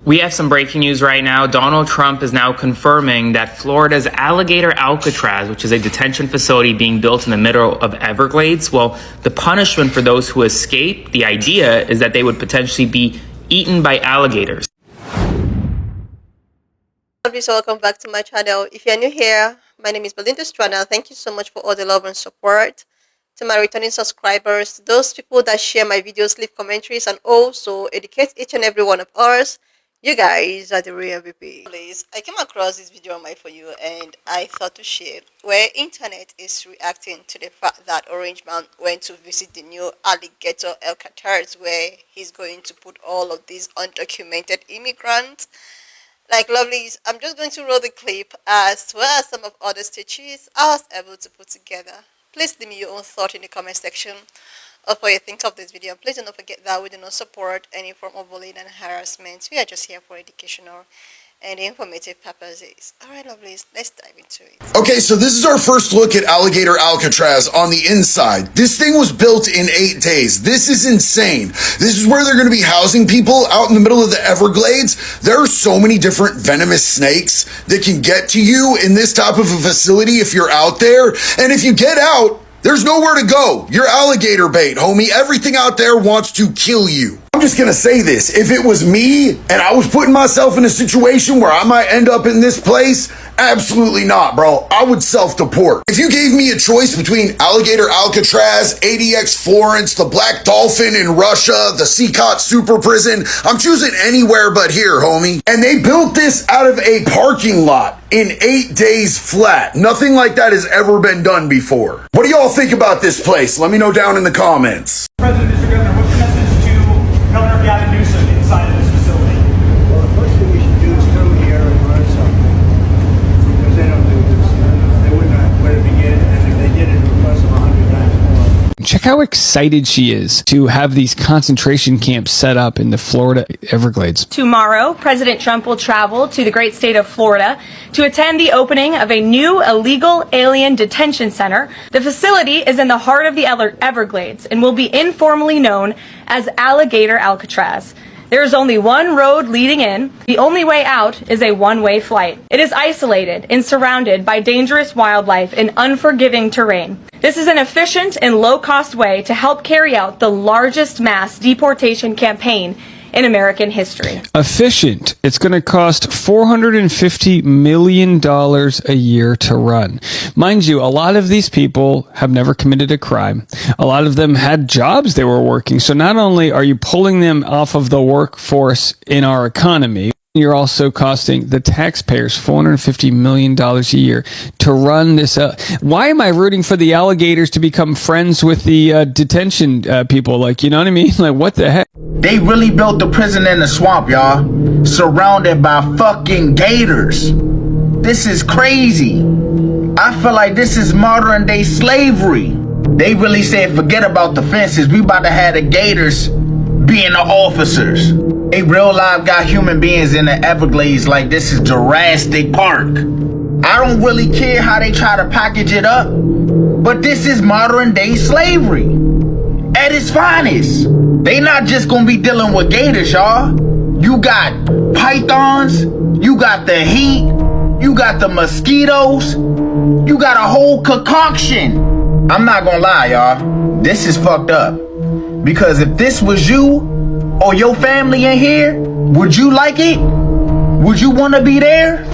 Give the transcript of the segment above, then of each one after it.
We have some breaking news right now. Donald Trump is now confirming that Florida's Alligator Alcatraz, which is a detention facility being built in the middle of Everglades, well, the punishment for those who escape, the idea is that they would potentially be eaten by alligators. Please welcome back to my channel. If you're new here, my name is Belinda Strana. Thank you so much for all the love and support. To my returning subscribers, to those people that share my videos, leave commentaries, and also educate each and every one of us. You guys are the real MVP. Please, I came across this video on my For You and I thought to share where internet is reacting to the fact that Orange Man went to visit the new Alligator Alcatraz, where he's going to put all of these undocumented immigrants. Like lovelies, I'm just going to roll the clip as well as some of other stitches I was able to put together. Please leave me your own thought in the comment section of what you think of this video. Please do not forget that we do not support any form of bullying and harassment. We are just here for educational and informative purposes. Alright lovelies, let's dive into it. Okay, so this is our first look at Alligator Alcatraz on the inside. This thing was built in 8 days. This is insane. This is where they're going to be housing people out in the middle of the Everglades. There are so many different venomous snakes that can get to you in this type of a facility if you're out there. And if you get out, there's nowhere to go. You're alligator bait, homie. Everything out there wants to kill you. I'm just gonna say this. If it was me and I was putting myself in a situation where I might end up in this place, absolutely not, bro. I would self-deport. If you gave me a choice between Alligator Alcatraz, ADX Florence, the Black Dolphin in Russia, the Seacot Super Prison, I'm choosing anywhere but here, homie. And they built this out of a parking lot in 8 days flat. Nothing like that has ever been done before. What do y'all think about this place? Let me know down in the comments. President, Mr. Governor, what's your message to Governor Gavin Newsom inside of this facility? Well, the first thing we should do is come here and learn something. Because they don't do this. They wouldn't know where to begin, and if they did, it would cost them 100 times more. Check how excited she is to have these concentration camps set up in the Florida Everglades. Tomorrow, President Trump will travel to the great state of Florida to attend the opening of a new illegal alien detention center. The facility is in the heart of the Everglades and will be informally known as Alligator Alcatraz. There is only one road leading in. The only way out is a one-way flight. It is isolated and surrounded by dangerous wildlife and unforgiving terrain. This is an efficient and low-cost way to help carry out the largest mass deportation campaign in American history. Efficient. It's going to cost $450 million a year to run. Mind you, a lot of these people have never committed a crime. A lot of them had jobs they were working. So not only are you pulling them off of the workforce in our economy, you're also costing the taxpayers $450 million a year to run this. Why am I rooting for the alligators to become friends with the detention people? Like, you know what I mean? Like, what the heck? They really built the prison in the swamp, y'all. Surrounded by fucking gators. This is crazy. I feel like this is modern day slavery. They really said, forget about the fences. We about to have the gators being the officers. They real life got human beings in the Everglades like this is Jurassic Park. I don't really care how they try to package it up, but this is modern day slavery at its finest. They not just gonna be dealing with gators, y'all. You got pythons, you got the heat, you got the mosquitoes, you got a whole concoction. I'm not gonna lie, y'all. This is fucked up. Because if this was you or your family in here, would you like it? Would you want to be there?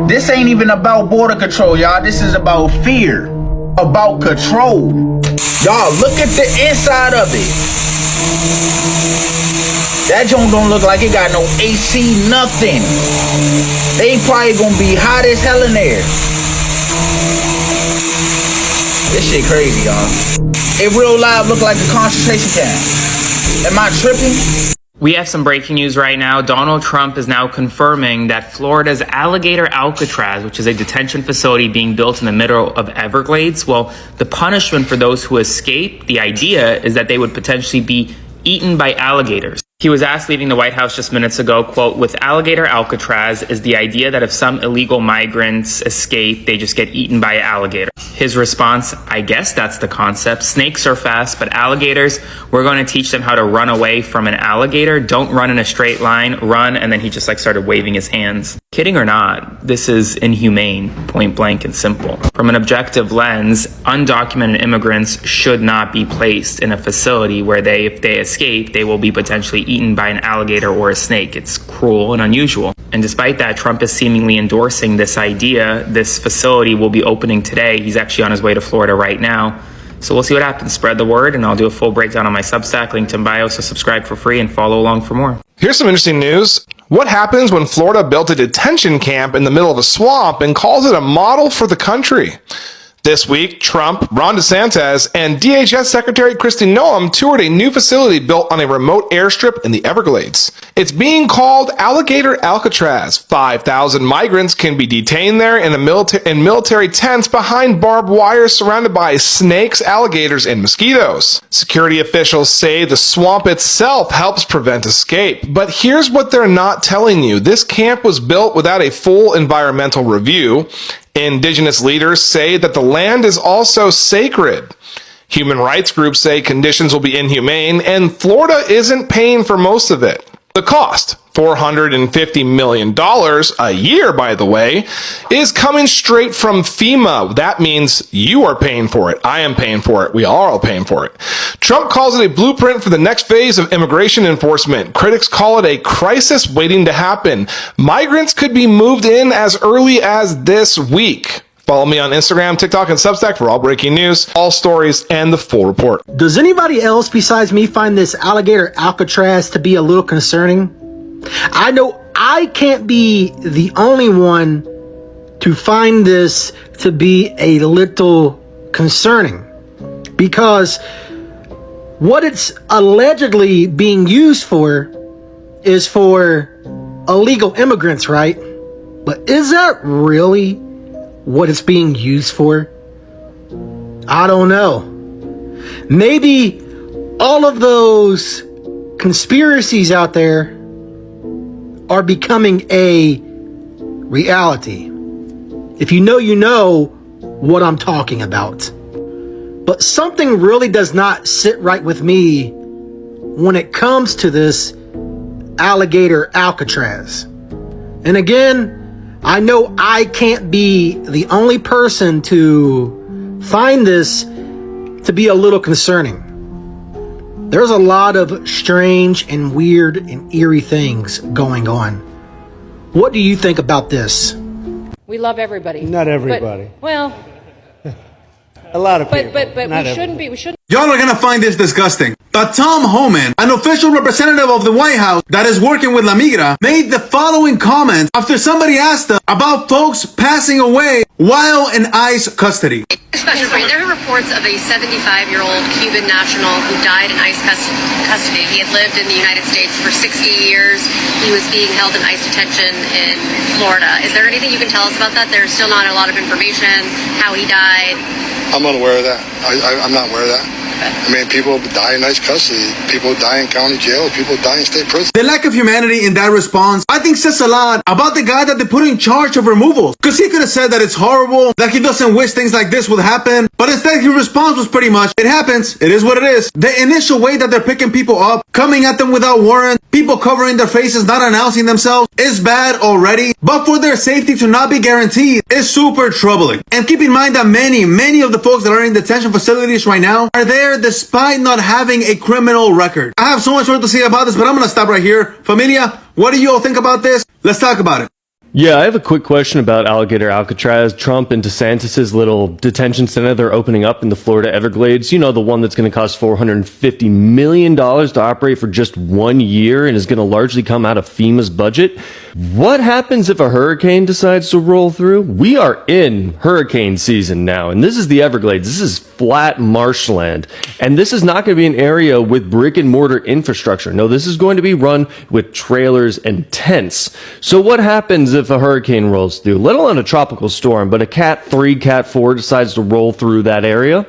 This ain't even about border control, y'all. This is about fear, about control. Y'all, look at the inside of it. That joint don't look like it got no AC, nothing. They probably gonna be hot as hell in there. This shit crazy, y'all. It real live look like a concentration camp. Am I tripping? We have some breaking news right now. Donald Trump is now confirming that Florida's Alligator Alcatraz, which is a detention facility being built in the middle of Everglades, well, the punishment for those who escape, the idea is that they would potentially be eaten by alligators. He was asked leaving the White House just minutes ago, quote, with Alligator Alcatraz is the idea that if some illegal migrants escape, they just get eaten by an alligator. His response, I guess that's the concept. Snakes are fast, but alligators, we're going to teach them how to run away from an alligator. Don't run in a straight line, run. And then he just started waving his hands. Kidding or not, this is inhumane, point blank and simple. From an objective lens, undocumented immigrants should not be placed in a facility where if they escape, they will be potentially eaten by an alligator or a snake. It's cruel and unusual. And despite that, Trump is seemingly endorsing this idea. This facility will be opening today. He's actually on his way to Florida right now. So we'll see what happens. Spread the word, and I'll do a full breakdown on my Substack, linked in bio, so subscribe for free and follow along for more. Here's some interesting news. What happens when Florida built a detention camp in the middle of a swamp and calls it a model for the country? This week, Trump, Ron DeSantis, and DHS Secretary Kristi Noem toured a new facility built on a remote airstrip in the Everglades. It's being called Alligator Alcatraz. 5,000 migrants can be detained there in military tents behind barbed wire surrounded by snakes, alligators, and mosquitoes. Security officials say the swamp itself helps prevent escape. But here's what they're not telling you. This camp was built without a full environmental review. Indigenous leaders say that the land is also sacred. Human rights groups say conditions will be inhumane, and Florida isn't paying for most of it. The cost, $450 million a year, by the way, is coming straight from FEMA. That means you are paying for it. I am paying for it. We are all paying for it. Trump calls it a blueprint for the next phase of immigration enforcement. Critics call it a crisis waiting to happen. Migrants could be moved in as early as this week. Follow me on Instagram, TikTok, and Substack for all breaking news, all stories, and the full report. Does anybody else besides me find this Alligator Alcatraz to be a little concerning? I know I can't be the only one to find this to be a little concerning, because what it's allegedly being used for is for illegal immigrants, right? But is that really what it's being used for? I don't know. Maybe all of those conspiracies out there are becoming a reality. If you know, you know what I'm talking about. But something really does not sit right with me when it comes to this Alligator Alcatraz. And again, I know I can't be the only person to find this to be a little concerning. There's a lot of strange and weird and eerie things going on. What do you think about this? We love everybody. Not everybody. Well, a lot of people. But we shouldn't. Y'all are gonna find this disgusting. But Tom Homan, an official representative of the White House that is working with La Migra, made the following comment after somebody asked him about folks passing away while in ICE custody. There are reports of a 75-year-old Cuban national who died in ICE custody. He had lived in the United States for 60 years. He was being held in ICE detention in Florida. Is there anything you can tell us about that? There's still not a lot of information, how he died. I'm unaware of that. I'm not aware of that. I mean, people die in ICE custody. People die in county jail. People die in state prison. The lack of humanity in that response, I think, says a lot about the guy that they put in charge of removals. Because he could have said that it's horrible, that he doesn't wish things like this would happen. But instead, his response was pretty much, it happens. It is what it is. The initial way that they're picking people up, coming at them without warrant, people covering their faces, not announcing themselves, is bad already. But for their safety to not be guaranteed is super troubling. And keep in mind that many of the folks that are in detention facilities right now are there despite not having a criminal record. I have so much more to say about this, but I'm gonna stop right here. Familia, what do you all think about this? Let's talk about it. Yeah, I have a quick question about Alligator Alcatraz. Trump and DeSantis' little detention center they're opening up in the Florida Everglades. You know, the one that's going to cost $450 million to operate for just 1 year and is going to largely come out of FEMA's budget. What happens if a hurricane decides to roll through? We are in hurricane season now, and this is the Everglades. This is flat marshland, and this is not going to be an area with brick and mortar infrastructure. No, this is going to be run with trailers and tents. So what happens if a hurricane rolls through, let alone a tropical storm, but a Cat 3, Cat 4 decides to roll through that area?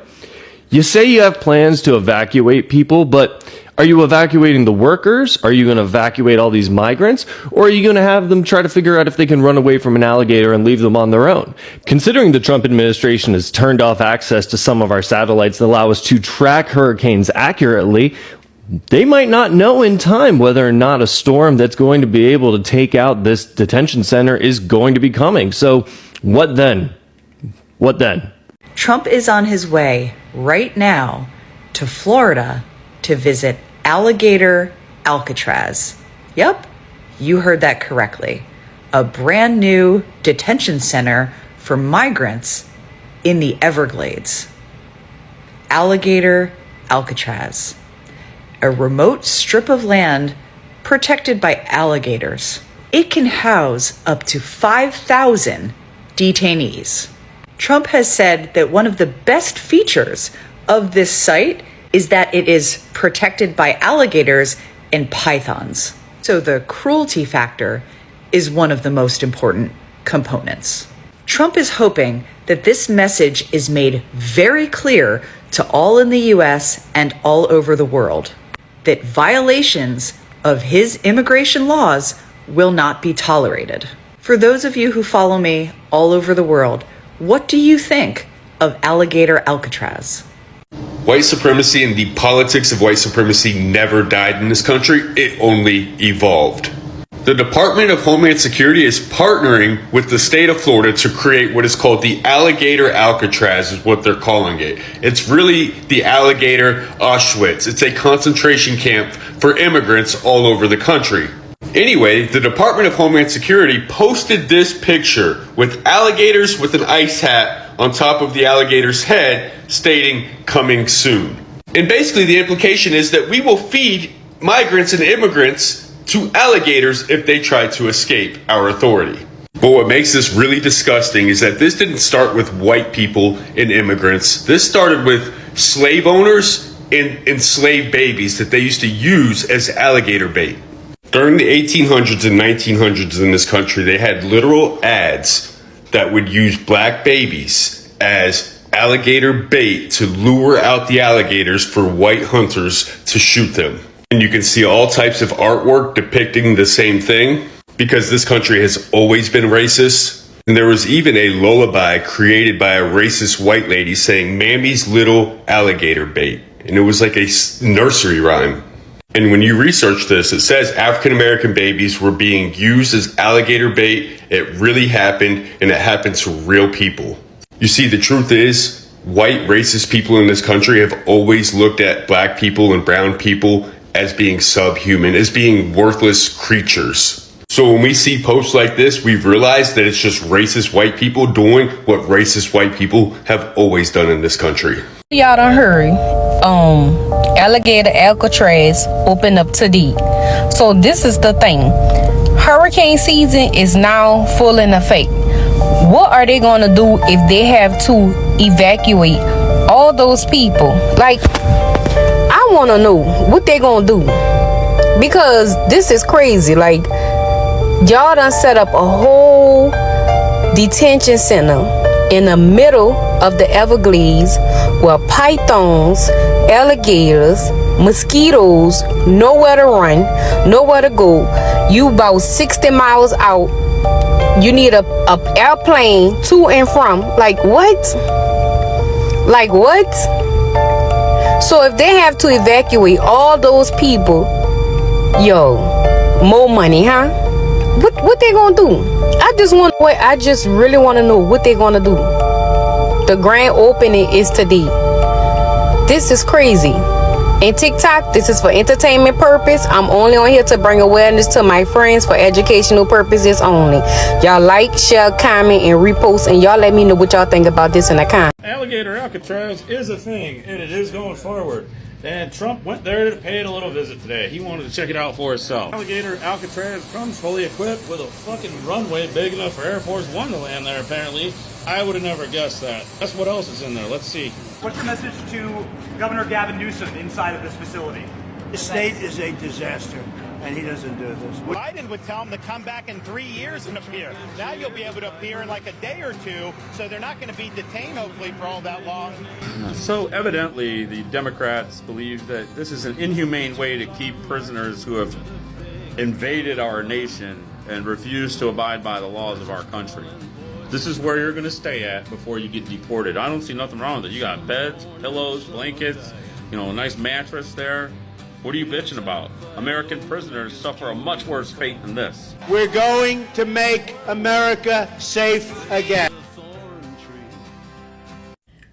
You say you have plans to evacuate people, but Are you evacuating the workers? Are you going to evacuate all these migrants? Or are you going to have them try to figure out if they can run away from an alligator and leave them on their own? Considering the Trump administration has turned off access to some of our satellites that allow us to track hurricanes accurately, they might not know in time whether or not a storm that's going to be able to take out this detention center is going to be coming. So what then? What then? Trump is on his way right now to Florida to visit Alligator Alcatraz. Yep, you heard that correctly. A brand new detention center for migrants in the Everglades. Alligator Alcatraz. A remote strip of land protected by alligators. It can house up to 5,000 detainees. Trump has said that one of the best features of this site is that it is protected by alligators and pythons. So the cruelty factor is one of the most important components. Trump is hoping that this message is made very clear to all in the US and all over the world, that violations of his immigration laws will not be tolerated. For those of you who follow me all over the world, what do you think of Alligator Alcatraz? White supremacy and the politics of white supremacy never died in this country. It only evolved. The Department of Homeland Security is partnering with the state of Florida to create what is called the Alligator Alcatraz, is what they're calling it. It's really the alligator Auschwitz. It's a concentration camp for immigrants all over the country. Anyway, the Department of Homeland Security posted this picture with alligators with an ice hat on top of the alligator's head stating, "Coming soon." And basically the implication is that we will feed migrants and immigrants to alligators if they try to escape our authority. But what makes this really disgusting is that this didn't start with white people and immigrants. This started with slave owners and enslaved babies that they used to use as alligator bait. During the 1800s and 1900s in this country, they had literal ads that would use black babies as alligator bait to lure out the alligators for white hunters to shoot them. And you can see all types of artwork depicting the same thing, because this country has always been racist. And there was even a lullaby created by a racist white lady saying, "Mammy's little alligator bait." And it was like a nursery rhyme. And when you research this, it says African American babies were being used as alligator bait. It really happened, and it happened to real people. You see, the truth is, white racist people in this country have always looked at black people and brown people as being subhuman, as being worthless creatures. So when we see posts like this, we've realized that it's just racist white people doing what racist white people have always done in this country. Y'all don't hurry. Alligator Alcatraz opened up today. So this is the thing. Hurricane season is now full in effect. What are they going to do if they have to evacuate all those people? Like, I want to know what they going to do. Because this is crazy. Like, y'all done set up a whole detention center in the middle of the Everglades where pythons, alligators, mosquitoes, nowhere to run, nowhere to go. You about 60 miles out. You need a airplane to and from. Like what? Like what? So if they have to evacuate all those people, yo, more money, huh? What they gonna do? I just really want to know what they gonna do. The grand opening is today. This is crazy. And TikTok, this is for entertainment purpose. I'm only on here to bring awareness to my friends for educational purposes only. Y'all like, share, comment, and repost, and y'all let me know what y'all think about this in the comments. Alligator Alcatraz is a thing, and it is going forward. And Trump went there to pay it a little visit today. He wanted to check it out for himself. Alligator Alcatraz comes fully equipped with a fucking runway big enough for Air Force One to land there, apparently. I would have never guessed that. That's what else is in there. Let's see. What's your message to Governor Gavin Newsom inside of this facility? The state is a disaster. and he doesn't do this. Biden would tell him to come back in 3 years and appear. Now you'll be able to appear in like a day or two, so they're not going to be detained, hopefully, for all that long. So evidently, the Democrats believe that this is an inhumane way to keep prisoners who have invaded our nation and refuse to abide by the laws of our country. This is where you're going to stay at before you get deported. I don't see nothing wrong with it. You got beds, pillows, blankets, a nice mattress there. What are you bitching about? American prisoners suffer a much worse fate than this. We're going to make America safe again.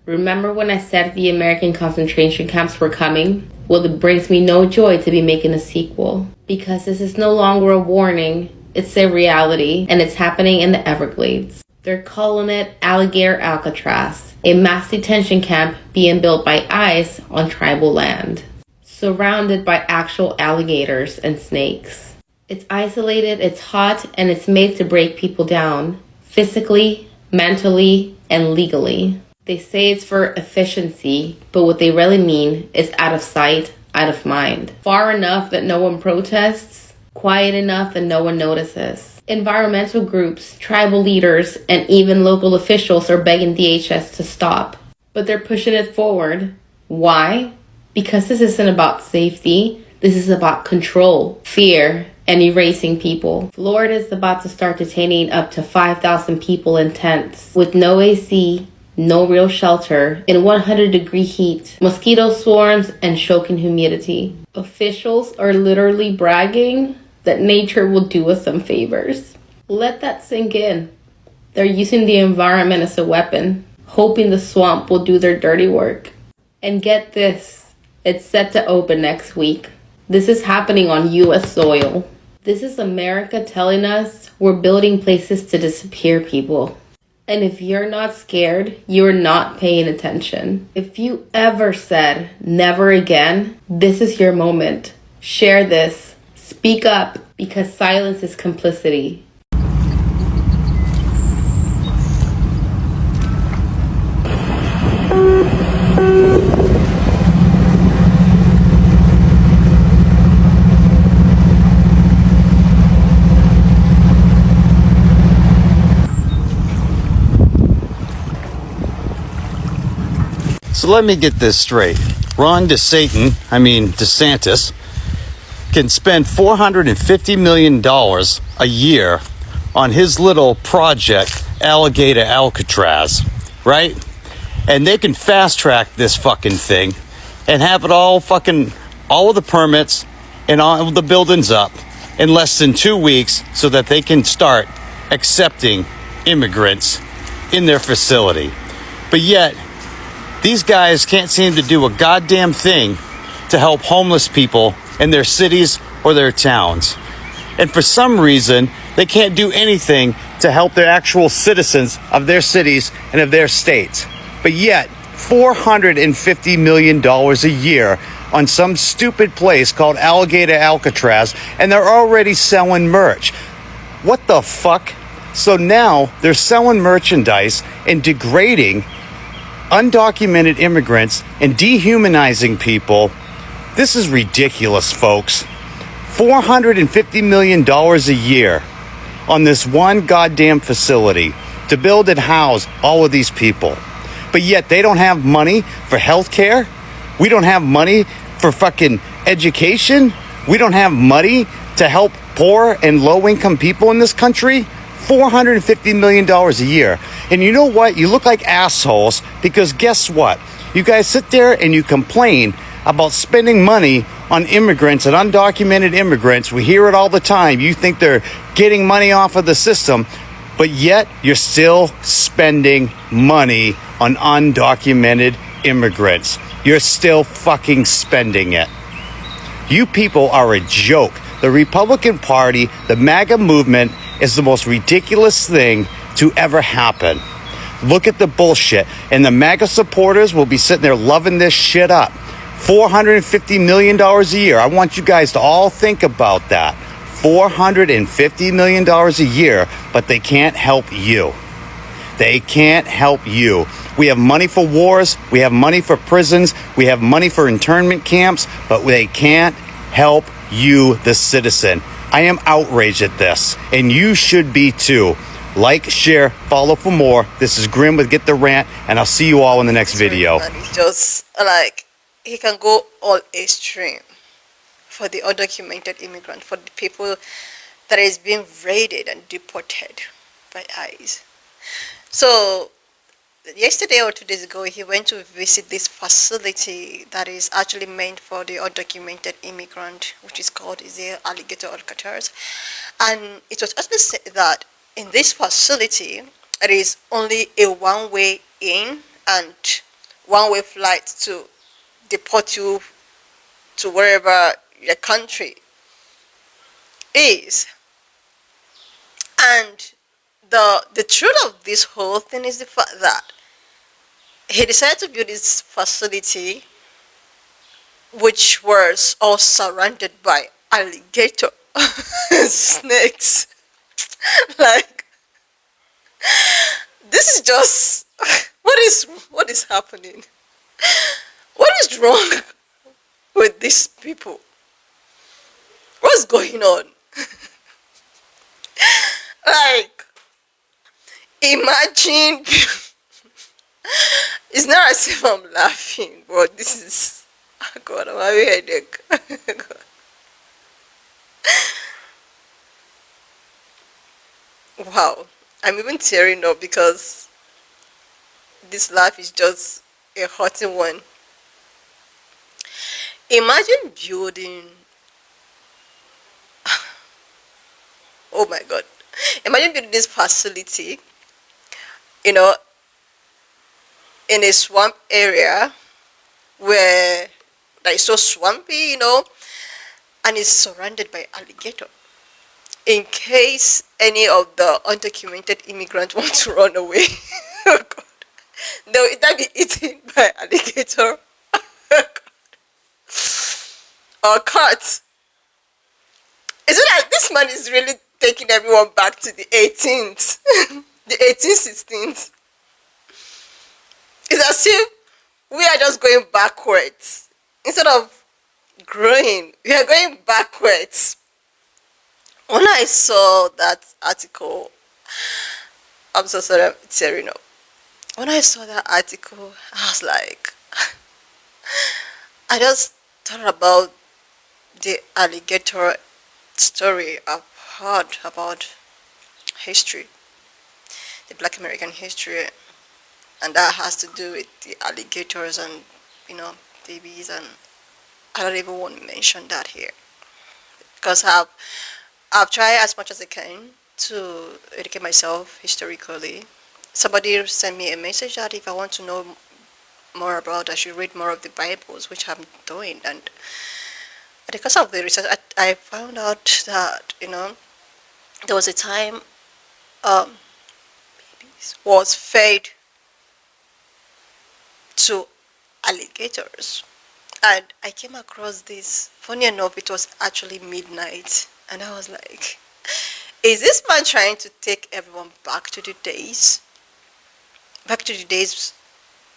Remember when I said the American concentration camps were coming? Well, it brings me no joy to be making a sequel, because this is no longer a warning, it's a reality, and it's happening in the Everglades. They're calling it Alligator Alcatraz, a mass detention camp being built by ICE on tribal land, surrounded by actual alligators and snakes. It's isolated, it's hot, and it's made to break people down, physically, mentally, and legally. They say it's for efficiency, but what they really mean is out of sight, out of mind. Far enough that no one protests, quiet enough that no one notices. Environmental groups, tribal leaders, and even local officials are begging DHS to stop. But they're pushing it forward. Why? Because this isn't about safety. This is about control, fear, and erasing people. Florida is about to start detaining up to 5,000 people in tents with no AC, no real shelter, in 100-degree heat, mosquito swarms, and choking humidity. Officials are literally bragging that nature will do us some favors. Let that sink in. They're using the environment as a weapon, hoping the swamp will do their dirty work. And get this, it's set to open next week. This is happening on U.S. soil. This is America telling us we're building places to disappear people. And if you're not scared, you're not paying attention. If you ever said never again, this is your moment. Share this. Speak up, because silence is complicity. So let me get this straight. Ron DeSantis, can spend $450 million a year on his little project, Alligator Alcatraz, right? And they can fast track this fucking thing and have it all of the permits and all the buildings up in less than 2 weeks so that they can start accepting immigrants in their facility. But yet, these guys can't seem to do a goddamn thing to help homeless people in their cities or their towns. And for some reason, they can't do anything to help their actual citizens of their cities and of their states. But yet, $450 million a year on some stupid place called Alligator Alcatraz, and they're already selling merch. What the fuck? So now they're selling merchandise and degrading undocumented immigrants and dehumanizing people. This is ridiculous, folks. $450 million a year on this one goddamn facility to build and house all of these people. But yet they don't have money for health care. We don't have money for fucking education. We don't have money to help poor and low-income people in this country. $450 million a year. And you know what? You look like assholes because guess what? You guys sit there and you complain about spending money on immigrants and undocumented immigrants. We hear it all the time. You think they're getting money off of the system, but yet you're still spending money on undocumented immigrants. You're still fucking spending it. You people are a joke. The Republican Party, the MAGA movement, is the most ridiculous thing to ever happen. Look at the bullshit. And the MAGA supporters will be sitting there loving this shit up. $450 million a year. I want you guys to all think about that. $450 million a year, but they can't help you. They can't help you. We have money for wars. We have money for prisons. We have money for internment camps, but they can't help you, the citizen. I am outraged at this, and you should be too. Like, share, follow for more. This is Grim with Get the Rant, and I'll see you all in the next video. And it's just like he can go all extreme for the undocumented immigrant, for the people that is being raided and deported by ICE. So yesterday or 2 days ago, he went to visit this facility that is actually meant for the undocumented immigrant, which is called Alligator Alcatraz. And it was actually said that in this facility, it is only a one-way in and one-way flight to deport you to wherever your country is. And the truth of this whole thing is the fact that he decided to build this facility, which was all surrounded by alligator snakes. Like, this is just what is happening? What is wrong with these people? What's going on? Like, imagine. It's not as if I'm laughing, but this is, oh God, I'm having a headache. Wow, I'm even tearing up because this laugh is just a hurting one. Imagine building, oh my God, imagine building this facility, you know, in a swamp area where that is so swampy, you know, and it's surrounded by alligator. In case any of the undocumented immigrants want to run away, oh God, they'll either be eaten by alligator or caught. Is it like this man is really taking everyone back to the 18th, the 1816th? It's as if we are just going backwards. Instead of growing, we are going backwards. When I saw that article, I'm so sorry, I'm tearing up. When I saw that article, I was like, I just thought about the alligator story I've heard about history, the Black American history, and that has to do with the alligators and, you know, babies, and I don't even want to mention that here because I've tried as much as I can to educate myself historically. Somebody sent me a message that if I want to know more about, I should read more of the Bibles, which I'm doing, and because of the research, I found out that, you know, there was a time babies was fed to alligators, and I came across this. Funny enough, it was actually midnight, and I was like, is this man trying to take everyone back to the days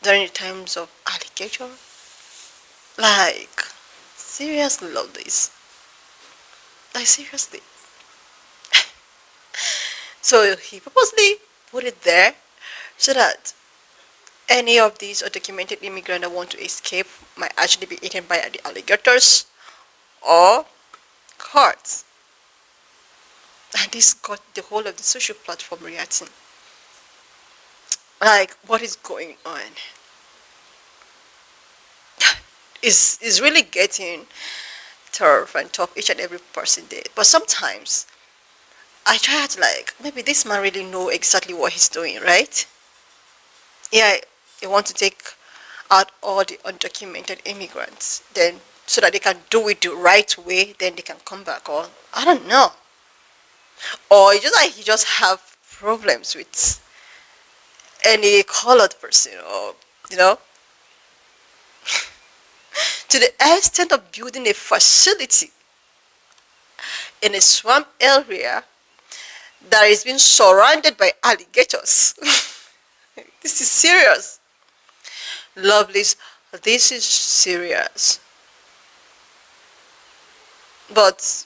during the times of alligator? Like, seriously, love this. Like, seriously. So he purposely put it there so that any of these undocumented immigrants that want to escape might actually be eaten by the alligators or cards. And this got the whole of the social platform reacting. Like, what is going on? Is really getting tough and tough each and every person did. But sometimes I try to, like, maybe this man really know exactly what he's doing, right? Yeah, they want to take out all the undocumented immigrants, then so that they can do it the right way, then they can come back. Or I don't know. Or it's just like he just have problems with any colored person, or, you know, to the extent of building a facility in a swamp area that is being surrounded by alligators. This is serious. Lovelies, this is serious. But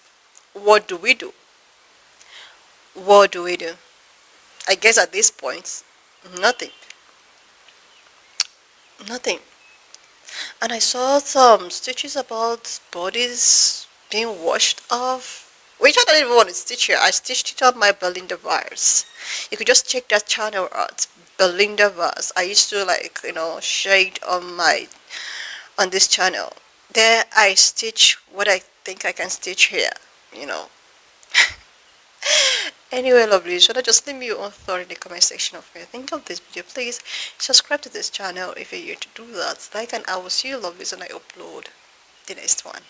what do we do? What do we do? I guess at this point, nothing. Nothing. And I saw some stitches about bodies being washed off, which I don't even want to stitch here. I stitched it on my Belinda Vars. You could just check that channel out, Belinda Vars. I used to share it on this channel. There I stitch what I think I can stitch here. Anyway, lovely, should I just leave me your own thought in the comment section of what you think of this video? Please subscribe to this channel if you're here to do that. Like, and I will see you lovelies when I upload the next one.